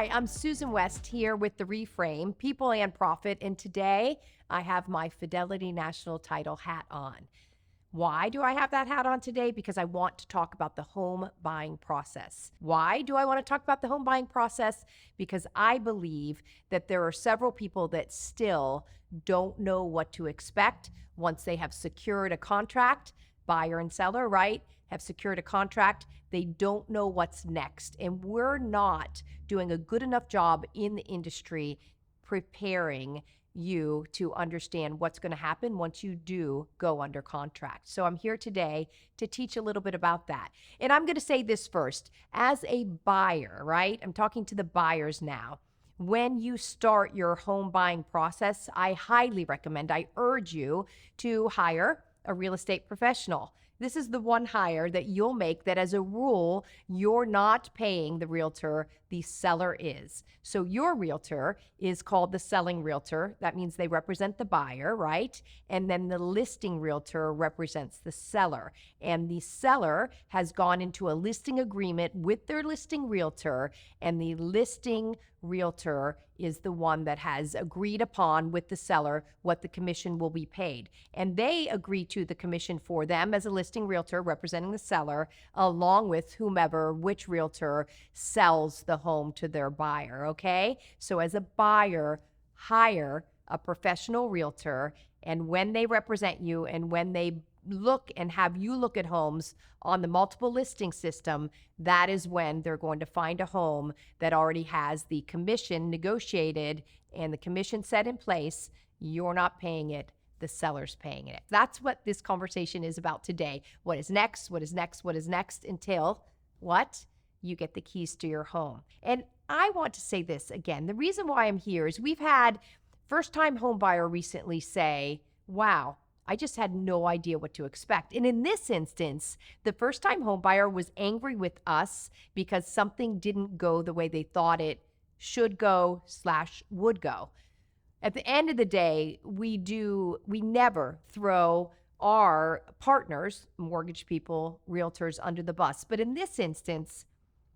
Hi, I'm Susan West here with The Reframe, People and Profit, and today I have my Fidelity National Title hat on. Why do I have that hat on today? Because I want to talk about the home buying process. Why do I want to talk about the home buying process? Because I believe that there are several people that still don't know what to expect once they have secured a contract, buyer and seller, right? Have secured a contract. They don't know what's next. And we're not doing a good enough job in the industry preparing you to understand what's going to happen once you do go under contract. So I'm here today to teach a little bit about that. And I'm going to say this first. As a buyer, right? I'm talking to the buyers now. When you start your home buying process, I highly recommend, I urge you to hire a real estate professional. This is the one hire that you'll make that as a rule, you're not paying the realtor, the seller is. So your realtor is called the selling realtor. That means they represent the buyer, right? And then the listing realtor represents the seller. And the seller has gone into a listing agreement with their listing realtor, and the listing realtor is the one that has agreed upon with the seller what the commission will be paid. And they agree to the commission for them as a listing realtor representing the seller, along with which realtor sells the home to their buyer, okay? So as a buyer, hire a professional realtor, and when they represent you and when they look and have you look at homes on the multiple listing system, that is when they're going to find a home that already has the commission negotiated and the commission set in place. You're not paying it, the seller's paying it. That's what this conversation is about today. What is next? What is next? What is next? Until what? You get the keys to your home. And I want to say this again. The reason why I'm here is we've had first-time home buyer recently say, wow, I just had no idea what to expect. And in this instance, the first-time home buyer was angry with us because something didn't go the way they thought it should go / would go. At the end of the day, we never throw our partners, mortgage people, realtors, under the bus. But in this instance,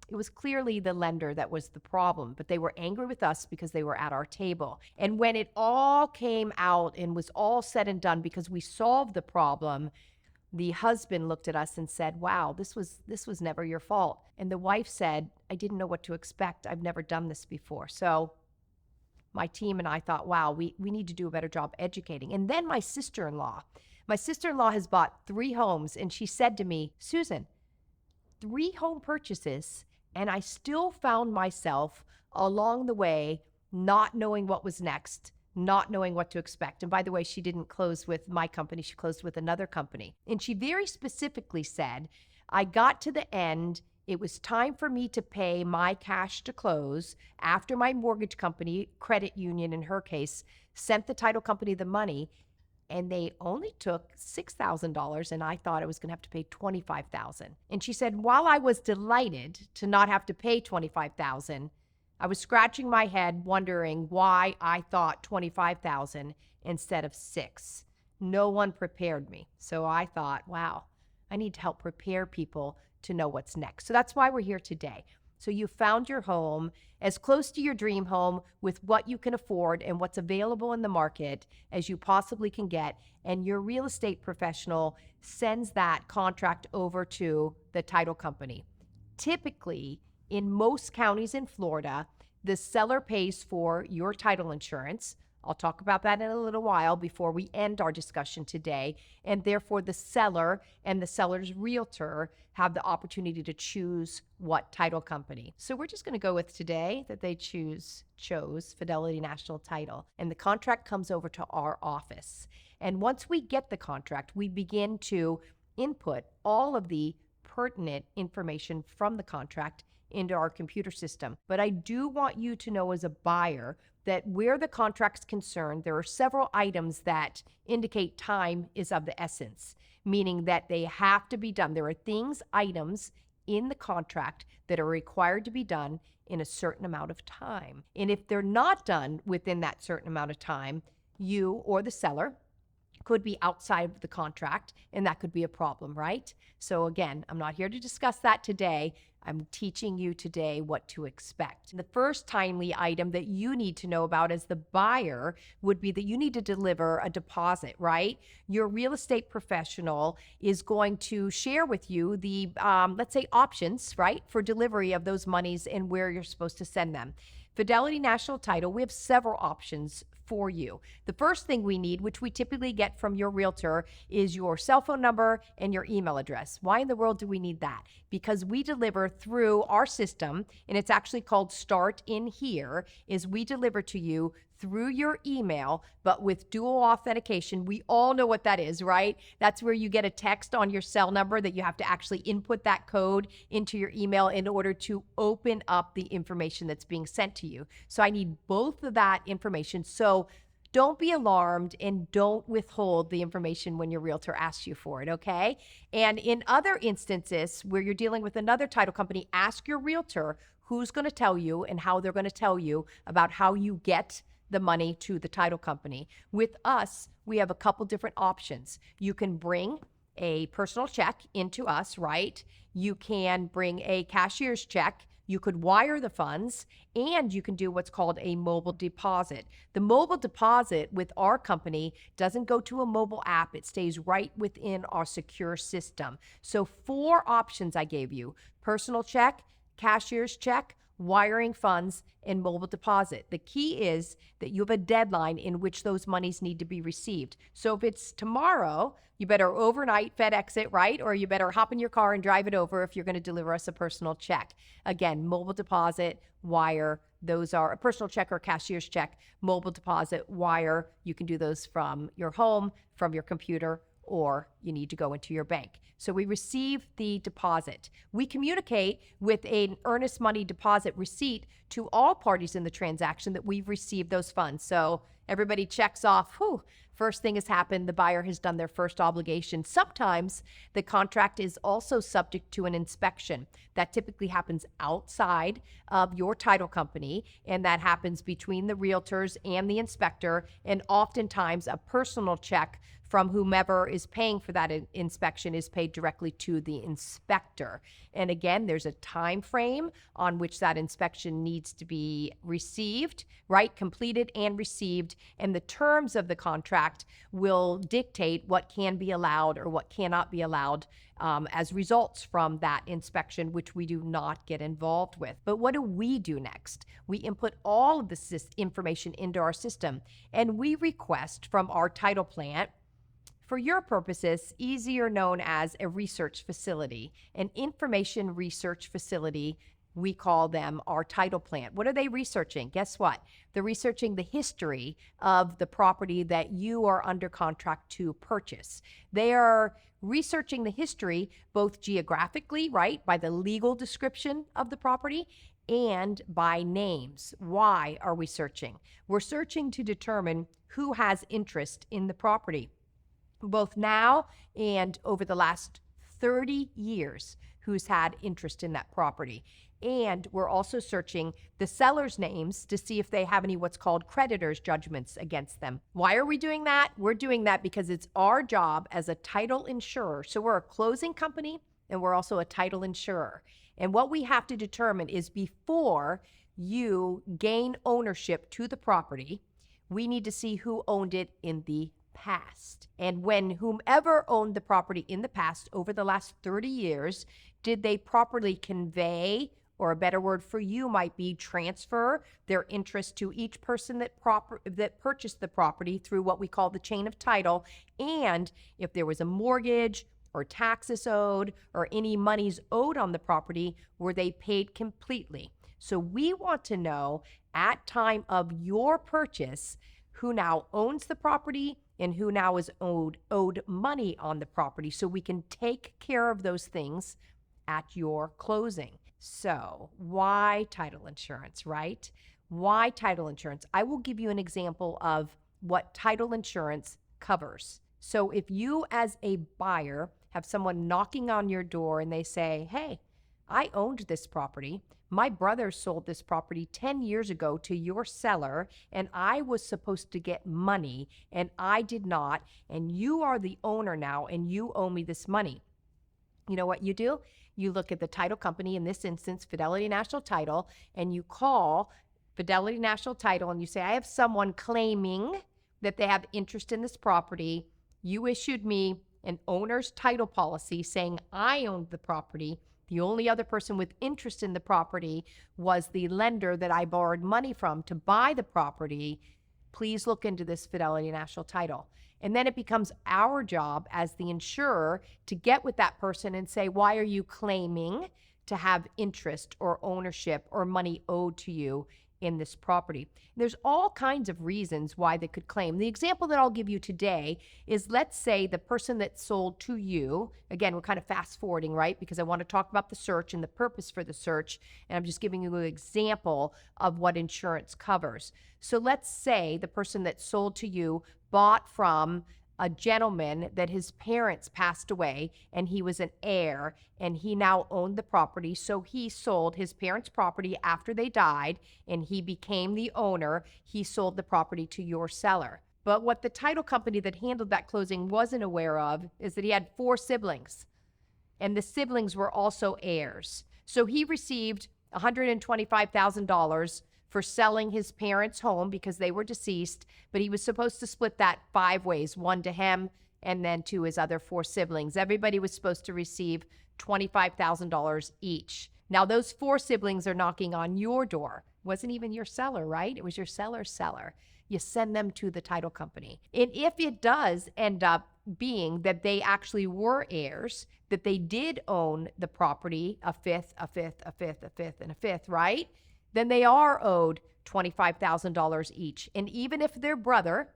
it was clearly the lender that was the problem, but they were angry with us because they were at our table. And when it all came out and was all said and done because we solved the problem, the husband looked at us and said, wow, this was never your fault. And the wife said, I didn't know what to expect. I've never done this before. So my team and I thought, wow, we need to do a better job educating. And then my sister-in-law has bought 3 homes, and she said to me, Susan, 3 home purchases, and I still found myself along the way not knowing what was next, not knowing what to expect. And by the way, she didn't close with my company. She closed with another company. And she very specifically said, I got to the end. It was time for me to pay my cash to close after my mortgage company, credit union in her case, sent the title company the money. And they only took $6,000, and I thought I was going to have to pay $25,000. And she said, while I was delighted to not have to pay $25,000, I was scratching my head wondering why I thought $25,000 instead of $6,000. No one prepared me. So I thought, wow, I need to help prepare people to know what's next. So that's why we're here today. So you found your home as close to your dream home with what you can afford and what's available in the market as you possibly can get. And your real estate professional sends that contract over to the title company. Typically, in most counties in Florida, the seller pays for your title insurance. I'll talk about that in a little while before we end our discussion today. And therefore, the seller and the seller's realtor have the opportunity to choose what title company. So we're just going to go with today that they chose Fidelity National Title. And the contract comes over to our office. And once we get the contract, we begin to input all of the pertinent information from the contract into our computer system. But I do want you to know as a buyer that where the contract's concerned, there are several items that indicate time is of the essence, meaning that they have to be done. There are items in the contract that are required to be done in a certain amount of time. And if they're not done within that certain amount of time, you or the seller could be outside of the contract, and that could be a problem, right? So again, I'm not here to discuss that today. I'm teaching you today what to expect. The first timely item that you need to know about as the buyer would be that you need to deliver a deposit, right? Your real estate professional is going to share with you the, let's say, options, right, for delivery of those monies and where you're supposed to send them. Fidelity National Title, we have several options for you. The first thing we need, which we typically get from your realtor, is your cell phone number and your email address. Why in the world do we need that? Because we deliver through our system, and it's actually called Start in Here, is we deliver to you through your email, but with dual authentication. We all know what that is, right? That's where you get a text on your cell number that you have to actually input that code into your email in order to open up the information that's being sent to you. So I need both of that information. So don't be alarmed and don't withhold the information when your realtor asks you for it, okay? And in other instances where you're dealing with another title company, ask your realtor who's going to tell you and how they're going to tell you about how you get the money to the title company. With us, we have a couple different options. You can bring a personal check into us, right? You can bring a cashier's check. You could wire the funds, and you can do what's called a mobile deposit. The mobile deposit with our company doesn't go to a mobile app. It stays right within our secure system. So 4 options I gave you: personal check, cashier's check, wiring funds, and mobile deposit. The key is that you have a deadline in which those monies need to be received. So if it's tomorrow, you better overnight FedEx it, right? Or you better hop in your car and drive it over if you're going to deliver us a personal check. Again, mobile deposit, wire, those are a personal check or cashier's check. Mobile deposit, wire, you can do those from your home, from your computer, or you need to go into your bank. So we receive the deposit. We communicate with an earnest money deposit receipt to all parties in the transaction that we've received those funds. So everybody checks off, first thing has happened, the buyer has done their first obligation. Sometimes the contract is also subject to an inspection. That typically happens outside of your title company, and that happens between the realtors and the inspector, and oftentimes a personal check from whomever is paying for that inspection is paid directly to the inspector. And again, there's a time frame on which that inspection needs to be received, right? Completed and received. And the terms of the contract will dictate what can be allowed or what cannot be allowed as results from that inspection, which we do not get involved with. But what do we do next? We input all of this information into our system, and we request from our title plant, for your purposes, easier known as a research facility, an information research facility. We call them our title plant. What are they researching? Guess what? They're researching the history of the property that you are under contract to purchase. They are researching the history both geographically, right, by the legal description of the property, and by names. Why are we searching? We're searching to determine who has interest in the property, both now and over the last 30 years, who's had interest in that property. And we're also searching the seller's names to see if they have any what's called creditors' judgments against them. Why are we doing that? We're doing that because it's our job as a title insurer. So we're a closing company, and we're also a title insurer. And what we have to determine is before you gain ownership to the property, we need to see who owned it in the past. And when whomever owned the property in the past over the last 30 years, did they properly convey, or a better word for you might be transfer, their interest to each person that purchased the property through what we call the chain of title? And if there was a mortgage or taxes owed or any monies owed on the property, were they paid completely? So we want to know at time of your purchase who now owns the property and who now is owed money on the property, so we can take care of those things at your closing. So why title insurance, right? Why title insurance? I will give you an example of what title insurance covers. So if you as a buyer have someone knocking on your door and they say, hey, I owned this property. My brother sold this property 10 years ago to your seller, and I was supposed to get money, and I did not. And you are the owner now, and you owe me this money. You know what you do? You look at the title company, in this instance, Fidelity National Title, and you call Fidelity National Title and you say, I have someone claiming that they have interest in this property. You issued me an owner's title policy saying I owned the property. The only other person with interest in the property was the lender that I borrowed money from to buy the property. Please look into this Fidelity National Title. And then it becomes our job as the insurer to get with that person and say, why are you claiming to have interest or ownership or money owed to you in this property? There's all kinds of reasons why they could claim. The example that I'll give you today is, let's say the person that sold to you, again, we're kind of fast forwarding, right? Because I want to talk about the search and the purpose for the search. And I'm just giving you an example of what insurance covers. So let's say the person that sold to you bought from a gentleman that his parents passed away and he was an heir and he now owned the property. So he sold his parents' property after they died and he became the owner. He sold the property to your seller. But what the title company that handled that closing wasn't aware of is that he had 4 siblings and the siblings were also heirs. So he received $125,000 for selling his parents' home because they were deceased, but he was supposed to split that 5 ways, 1 to him and then to his other 4 siblings. Everybody was supposed to receive $25,000 each. Now those 4 siblings are knocking on your door. It wasn't even your seller, right? It was your seller's seller. You send them to the title company. And if it does end up being that they actually were heirs, that they did own the property, a fifth, a fifth, a fifth, a fifth, and a fifth, right? Then they are owed $25,000 each. And even if their brother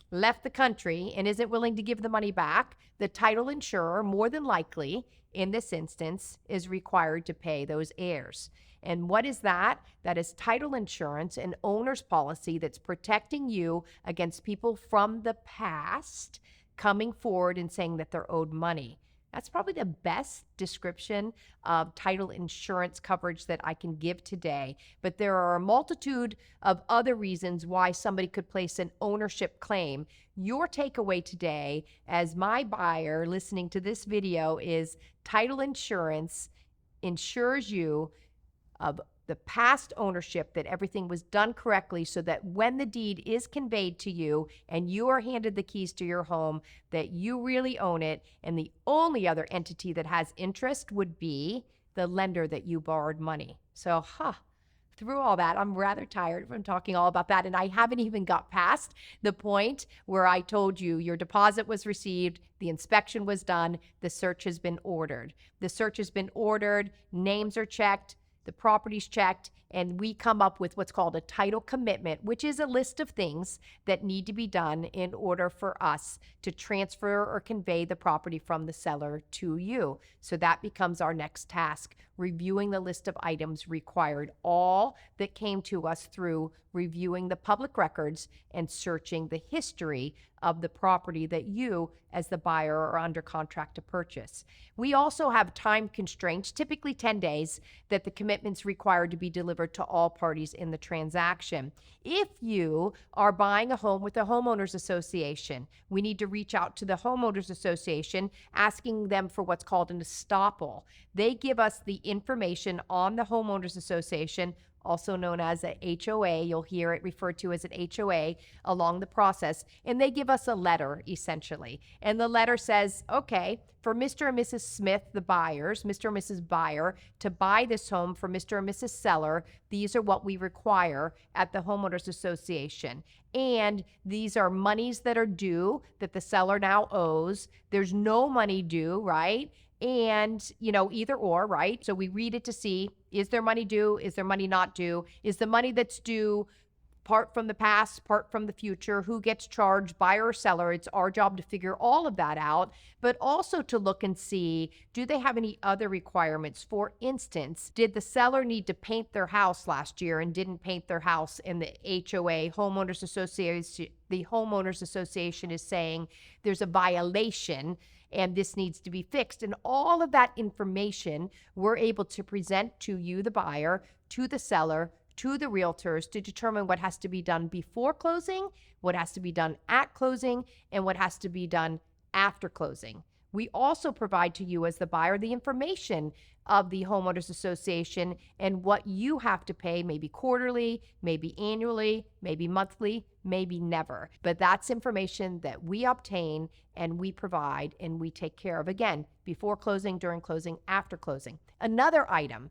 left the country and isn't willing to give the money back, the title insurer, more than likely, in this instance, is required to pay those heirs. And what is that? That is title insurance, an owner's policy that's protecting you against people from the past coming forward and saying that they're owed money. That's probably the best description of title insurance coverage that I can give today. But there are a multitude of other reasons why somebody could place an ownership claim. Your takeaway today, as my buyer listening to this video, is title insurance insures you of the past ownership, that everything was done correctly so that when the deed is conveyed to you and you are handed the keys to your home, that you really own it. And the only other entity that has interest would be the lender that you borrowed money. So, through all that, I'm rather tired from talking all about that. And I haven't even got past the point where I told you your deposit was received, the inspection was done, the search has been ordered. The search has been ordered, names are checked, the property's checked, and we come up with what's called a title commitment, which is a list of things that need to be done in order for us to transfer or convey the property from the seller to you. So that becomes our next task, reviewing the list of items required, all that came to us through reviewing the public records and searching the history of the property that you, as the buyer, are under contract to purchase. We also have time constraints, typically 10 days, that the commitment's required to be delivered to all parties in the transaction. If you are buying a home with a homeowners association, we need to reach out to the homeowners association asking them for what's called an estoppel. They give us the information on the homeowners association, also known as a HOA. You'll hear it referred to as an HOA along the process. And they give us a letter, essentially. And the letter says, okay, for Mr. and Mrs. Smith, the buyers, Mr. and Mrs. Buyer, to buy this home for Mr. and Mrs. Seller, these are what we require at the Homeowners Association. And these are monies that are due that the seller now owes. There's no money due, right? And, either or, right? So we read it to see, is there money due? Is there money not due? Is the money that's due part from the past, part from the future? Who gets charged, buyer or seller? It's our job to figure all of that out, but also to look and see, do they have any other requirements? For instance, did the seller need to paint their house last year and didn't paint their house? And the HOA, Homeowners Association, the Homeowners Association is saying there's a violation and this needs to be fixed. And all of that information we're able to present to you, the buyer, to the seller, to the realtors, to determine what has to be done before closing, what has to be done at closing, and what has to be done after closing. We also provide to you as the buyer the information of the homeowners association and what you have to pay, maybe quarterly, maybe annually, maybe monthly, maybe never. But that's information that we obtain and we provide and we take care of, again, before closing, during closing, after closing. Another item,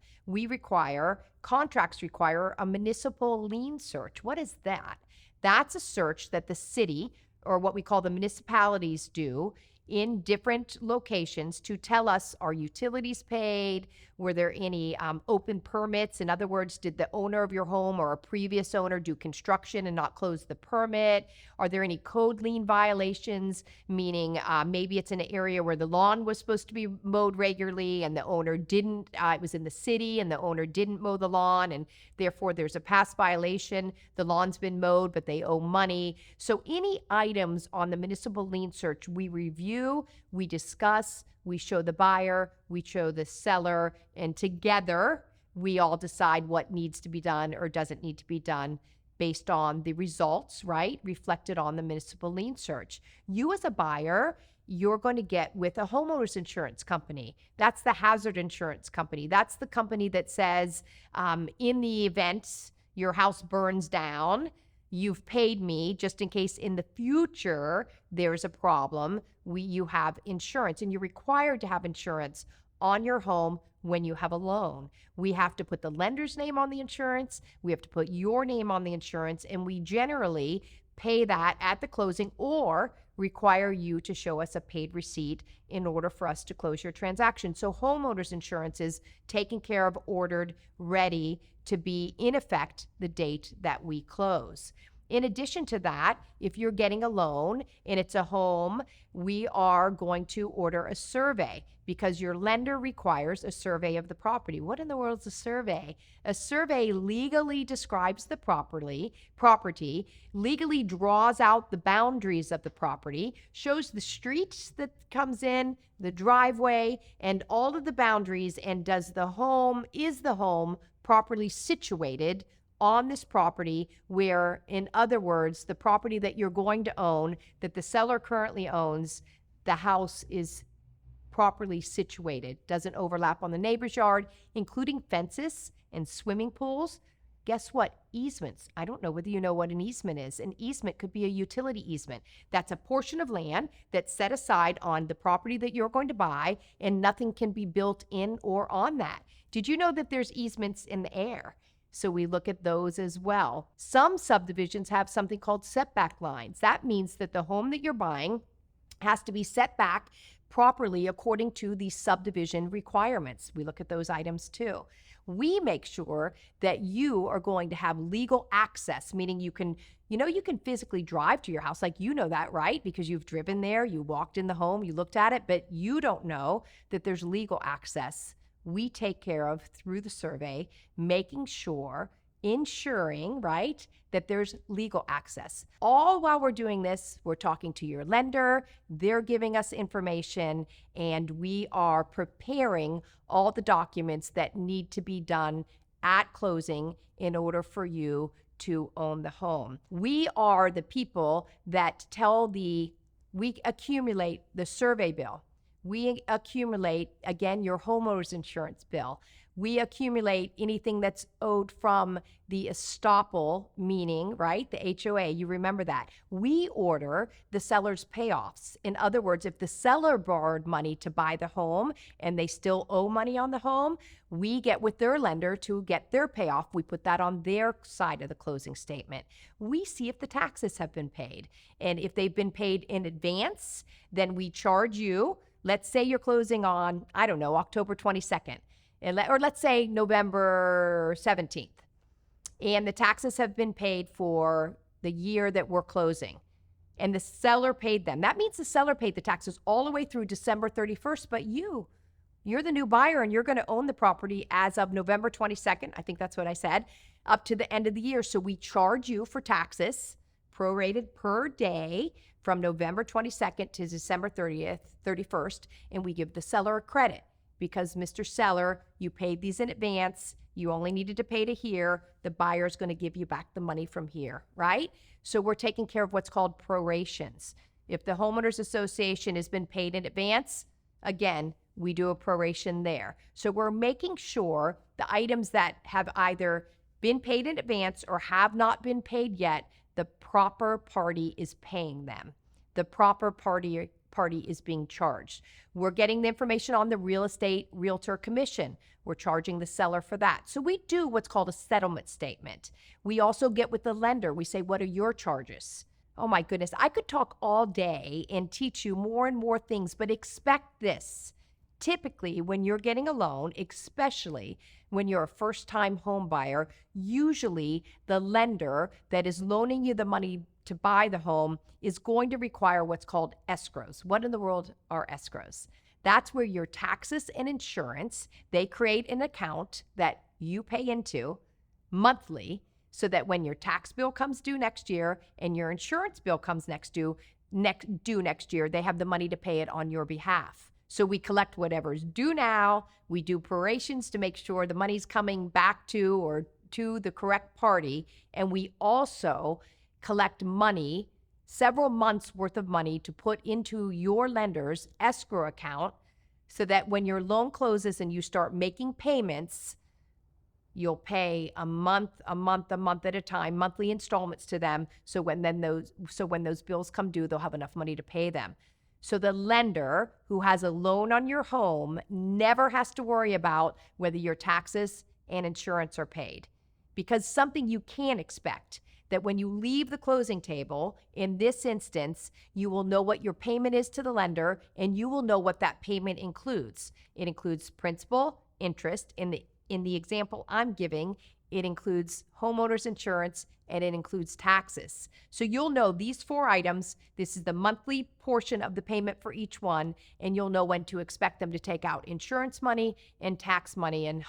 contracts require a municipal lien search. What is that? That's a search that the city, or what we call the municipalities, do in different locations to tell us, are utilities paid? Were there any open permits? In other words, did the owner of your home or a previous owner do construction and not close the permit? Are there any code lien violations, meaning maybe it's in an area where the lawn was supposed to be mowed regularly and the owner didn't, it was in the city and the owner didn't mow the lawn, and therefore there's a past violation. The lawn's been mowed, but they owe money. So any items on the municipal lien search, we review, we discuss, we show the buyer, we show the seller, and together we all decide what needs to be done or doesn't need to be done based on the results, right, reflected on the municipal lien search. You as a buyer, you're going to get with a homeowner's insurance company. That's the hazard insurance company. That's the company that says, in the event your house burns down, you've paid me just in case in the future there's a problem. You have insurance, and you're required to have insurance on your home when you have a loan. We have to put the lender's name on the insurance. We have to put your name on the insurance, and we generally pay that at the closing or require you to show us a paid receipt in order for us to close your transaction. So homeowners insurance is taken care of, ordered, ready to be in effect the date that we close. In addition to that, if you're getting a loan and it's a home, we are going to order a survey because your lender requires a survey of the property. What in the world is a survey? A survey legally describes the property, legally draws out the boundaries of the property, shows the street that comes in, the driveway, and all of the boundaries, and is the home properly situated on this property, where, in other words, the property that you're going to own, that the seller currently owns, the house is properly situated, doesn't overlap on the neighbor's yard, including fences and swimming pools. Guess what? Easements. I don't know whether you know what an easement is. An easement could be a utility easement. That's a portion of land that's set aside on the property that you're going to buy, and nothing can be built in or on that. Did you know that there's easements in the air? So we look at those as well. Some subdivisions have something called setback lines. That means that the home that you're buying has to be set back properly according to the subdivision requirements. We look at those items too. We make sure that you are going to have legal access, meaning you can physically drive to your house. Like, you know that, right? Because you've driven there, you walked in the home, you looked at it, but you don't know that there's legal access. We take care of through the survey, making sure, ensuring, right, that there's legal access. All while we're doing this, we're talking to your lender, they're giving us information, and we are preparing all the documents that need to be done at closing in order for you to own the home. We are the people that we accumulate the survey bill. We accumulate, again, your homeowner's insurance bill. We accumulate anything that's owed from the estoppel, meaning, right, the HOA, you remember that. We order the seller's payoffs. In other words, if the seller borrowed money to buy the home and they still owe money on the home, we get with their lender to get their payoff. We put that on their side of the closing statement. We see if the taxes have been paid. And if they've been paid in advance, then we charge you. Let's say you're closing on, I don't know, October 22nd, or let's say November 17th, and the taxes have been paid for the year that we're closing, and the seller paid them. That means the seller paid the taxes all the way through December 31st, but you're the new buyer, and you're going to own the property as of November 22nd, I think that's what I said, up to the end of the year. So we charge you for taxes prorated per day from November 22nd to December 31st, and we give the seller a credit because, Mr. Seller, you paid these in advance. You only needed to pay to here. The buyer's going to give you back the money from here, right? So we're taking care of what's called prorations. If the homeowners association has been paid in advance, again, we do a proration there. So we're making sure the items that have either been paid in advance or have not been paid yet, the proper party is paying them. The proper party is being charged. We're getting the information on the real estate realtor commission. We're charging the seller for that. So we do what's called a settlement statement. We also get with the lender. We say, what are your charges? Oh my goodness, I could talk all day and teach you more and more things, but expect this. Typically, when you're getting a loan, especially when you're a first-time home buyer, usually the lender that is loaning you the money to buy the home is going to require what's called escrows. What in the world are escrows? That's where your taxes and insurance, they create an account that you pay into monthly so that when your tax bill comes due next year and your insurance bill comes due next year, they have the money to pay it on your behalf. So we collect whatever's due now. We do prorations to make sure the money's coming back to the correct party. And we also collect money, several months worth of money, to put into your lender's escrow account so that when your loan closes and you start making payments, you'll pay a month at a time, monthly installments to them. So when those bills come due, they'll have enough money to pay them. So the lender who has a loan on your home never has to worry about whether your taxes and insurance are paid. Because something you can expect, that when you leave the closing table, in this instance, you will know what your payment is to the lender, and you will know what that payment includes. It includes principal, interest. In the example I'm giving, it includes homeowners insurance, and it includes taxes. So you'll know these 4 items. This is the monthly portion of the payment for each one, and you'll know when to expect them to take out insurance money and tax money. And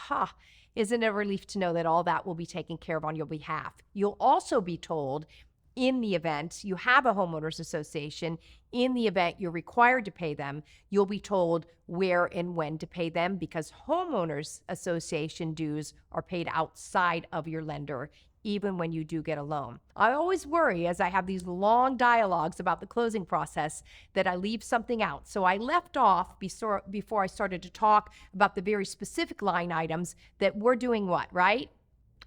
isn't it a relief to know that all that will be taken care of on your behalf? You'll also be told, in the event you have a homeowners association, in the event you're required to pay them, you'll be told where and when to pay them, because homeowners association dues are paid outside of your lender, even when you do get a loan. I always worry as I have these long dialogues about the closing process that I leave something out. So I left off before I started to talk about the very specific line items that we're doing what, right?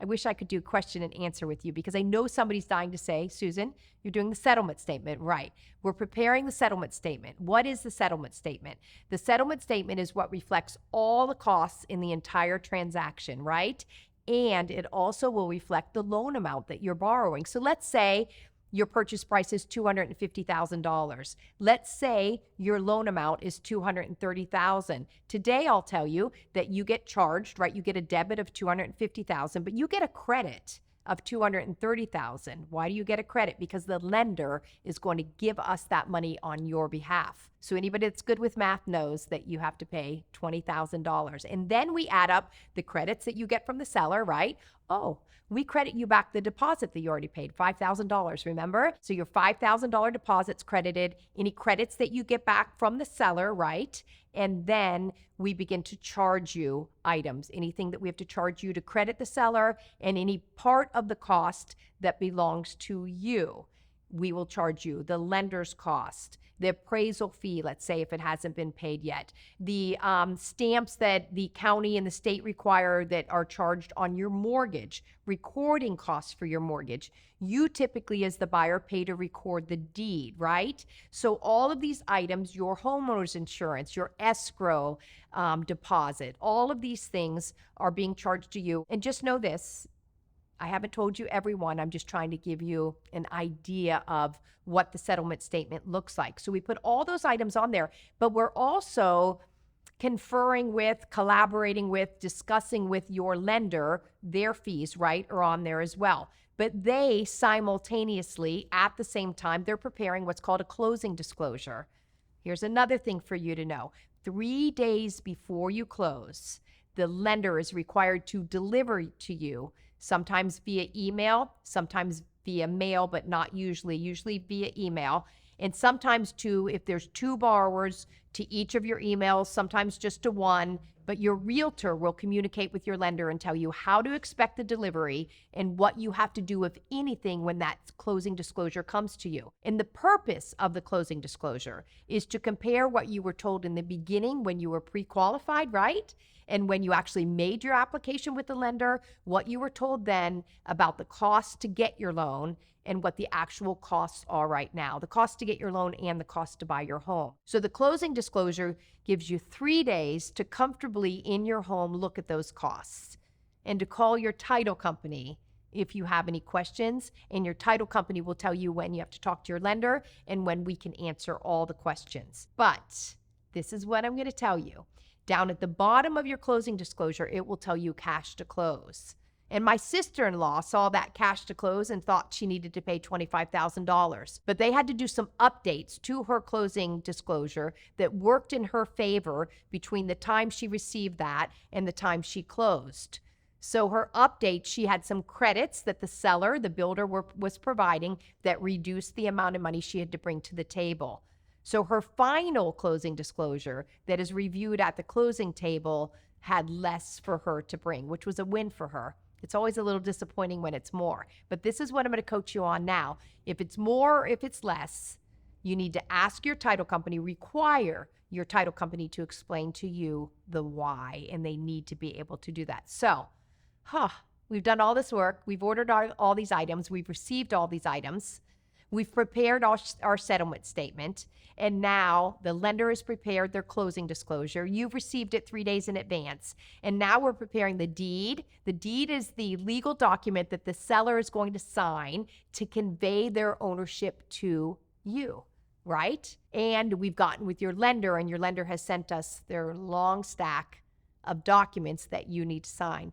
I wish I could do question and answer with you, because I know somebody's dying to say, Susan, you're doing the settlement statement. Right. We're preparing the settlement statement. What is the settlement statement? The settlement statement is what reflects all the costs in the entire transaction, right? And it also will reflect the loan amount that you're borrowing. So let's say your purchase price is $250,000. Let's say your loan amount is $230,000. Today, I'll tell you that you get charged, right? You get a debit of $250,000, but you get a credit of $230,000. Why do you get a credit? Because the lender is going to give us that money on your behalf. So anybody that's good with math knows that you have to pay $20,000. And then we add up the credits that you get from the seller, right? Oh, we credit you back the deposit that you already paid, $5,000, remember? So your $5,000 deposit's credited, any credits that you get back from the seller, right? And then we begin to charge you items, anything that we have to charge you to credit the seller, and any part of the cost that belongs to you. We will charge you the lender's cost, the appraisal fee, let's say, if it hasn't been paid yet, the stamps that the county and the state require that are charged on your mortgage, recording costs for your mortgage. You typically, as the buyer, pay to record the deed, right? So all of these items, your homeowner's insurance, your escrow deposit, all of these things are being charged to you. And just know this, I haven't told you everyone. I'm just trying to give you an idea of what the settlement statement looks like. So we put all those items on there, but we're also conferring with, collaborating with, discussing with your lender. Their fees, right, are on there as well. But they simultaneously, at the same time, they're preparing what's called a closing disclosure. Here's another thing for you to know. 3 days before you close, the lender is required to deliver to you, sometimes via email, sometimes via mail, but not usually via email. And sometimes too, if there's 2 borrowers, to each of your emails, sometimes just to one, but your realtor will communicate with your lender and tell you how to expect the delivery and what you have to do, if anything, when that closing disclosure comes to you. And the purpose of the closing disclosure is to compare what you were told in the beginning when you were pre-qualified, right? And when you actually made your application with the lender, what you were told then about the cost to get your loan and what the actual costs are right now, the cost to get your loan and the cost to buy your home. So the closing disclosure gives you 3 days to comfortably in your home look at those costs and to call your title company if you have any questions, and your title company will tell you when you have to talk to your lender and when we can answer all the questions. But this is what I'm going to tell you. Down at the bottom of your closing disclosure, it will tell you cash to close. And my sister-in-law saw that cash to close and thought she needed to pay $25,000. But they had to do some updates to her closing disclosure that worked in her favor between the time she received that and the time she closed. So her update, she had some credits that the seller, the builder, was providing that reduced the amount of money she had to bring to the table. So her final closing disclosure that is reviewed at the closing table had less for her to bring, which was a win for her. It's always a little disappointing when it's more, but this is what I'm going to coach you on now. If it's more, if it's less, you need to ask your title company, require your title company to explain to you the why, and they need to be able to do that. So, we've done all this work. We've ordered all these items. We've received all these items. We've prepared our settlement statement, and now the lender has prepared their closing disclosure. You've received it 3 days in advance, and now we're preparing the deed. The deed is the legal document that the seller is going to sign to convey their ownership to you, right? And we've gotten with your lender, and your lender has sent us their long stack of documents that you need to sign.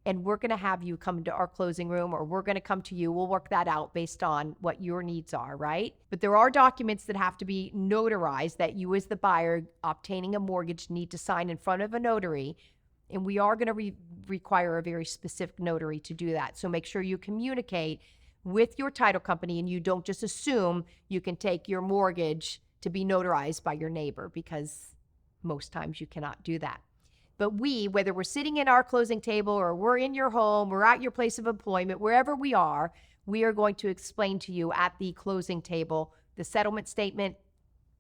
And we're going to have you come to our closing room, or we're going to come to you. We'll work that out based on what your needs are, right? But there are documents that have to be notarized that you as the buyer obtaining a mortgage need to sign in front of a notary. And we are going to require a very specific notary to do that. So make sure you communicate with your title company and you don't just assume you can take your mortgage to be notarized by your neighbor, because most times you cannot do that. But we, whether we're sitting in our closing table or we're in your home, we're at your place of employment, wherever we are going to explain to you at the closing table the settlement statement,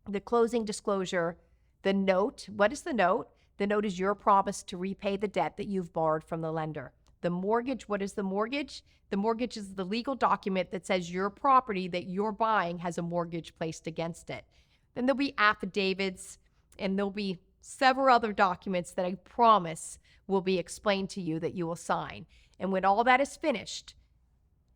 the closing disclosure, the note. What is the note? The note is your promise to repay the debt that you've borrowed from the lender. The mortgage, what is the mortgage? The mortgage is the legal document that says your property that you're buying has a mortgage placed against it. Then there'll be affidavits, and there'll be several other documents that I promise will be explained to you that you will sign. And when all that is finished,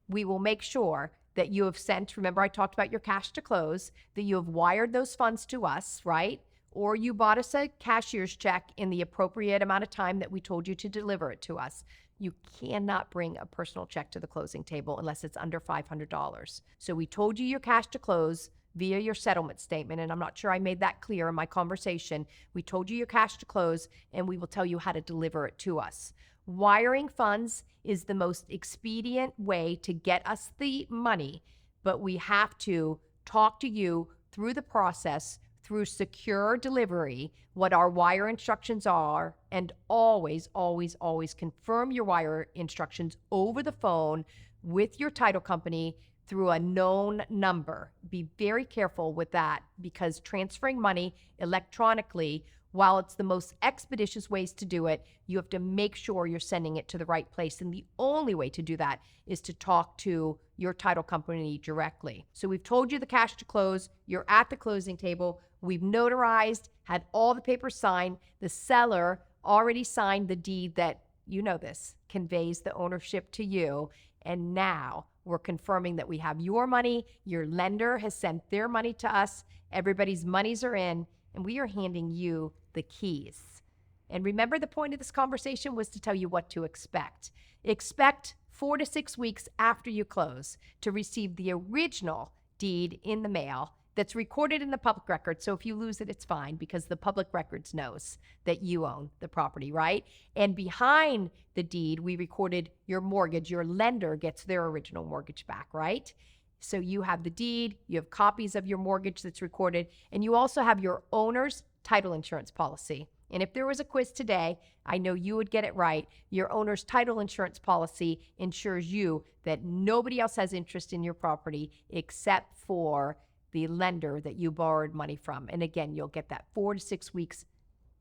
we will make sure that you have sent, remember I talked about your cash to close, that you have wired those funds to us, right? Or you bought us a cashier's check in the appropriate amount of time that we told you to deliver it to us. You cannot bring a personal check to the closing table unless it's under $500. So we told you your cash to close via your settlement statement, and I'm not sure I made that clear in my conversation. We told you your cash to close, and we will tell you how to deliver it to us. Wiring funds is the most expedient way to get us the money, but we have to talk to you through the process, through secure delivery, what our wire instructions are, and always, always, always confirm your wire instructions over the phone with your title company through a known number. Be very careful with that, because transferring money electronically, while it's the most expeditious ways to do it, you have to make sure you're sending it to the right place. And the only way to do that is to talk to your title company directly. So we've told you the cash to close. You're at the closing table. We've notarized, had all the papers signed. The seller already signed the deed that, you know this, conveys the ownership to you. And now we're confirming that we have your money. Your lender has sent their money to us. Everybody's monies are in, and we are handing you the keys. And remember, the point of this conversation was to tell you what to expect. Expect 4 to 6 weeks after you close to receive the original deed in the mail, that's recorded in the public record. So if you lose it, it's fine because the public records knows that you own the property, right? And behind the deed, we recorded your mortgage. Your lender gets their original mortgage back, right? So you have the deed, you have copies of your mortgage that's recorded, and you also have your owner's title insurance policy. And if there was a quiz today, I know you would get it right. Your owner's title insurance policy ensures you that nobody else has interest in your property except for the lender that you borrowed money from. And again, you'll get that 4 to 6 weeks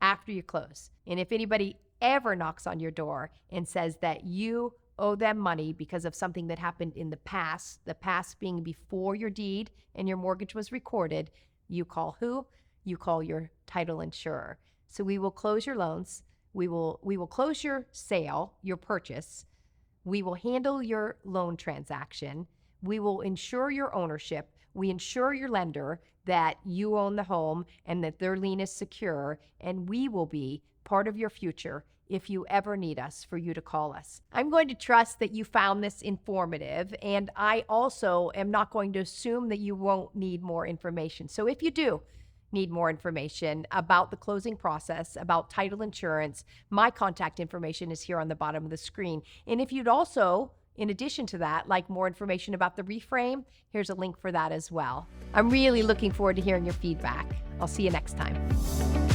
after you close. And if anybody ever knocks on your door and says that you owe them money because of something that happened in the past being before your deed and your mortgage was recorded, you call who? You call your title insurer. So we will close your loans. We will close your sale, your purchase. We will handle your loan transaction. We will insure your ownership. We insure your lender that you own the home and that their lien is secure, and we will be part of your future if you ever need us, for you to call us. I'm going to trust that you found this informative, and I also am not going to assume that you won't need more information. So if you do need more information about the closing process, about title insurance, my contact information is here on the bottom of the screen. And if you'd also, in addition to that, like more information about the reframe, here's a link for that as well. I'm really looking forward to hearing your feedback. I'll see you next time.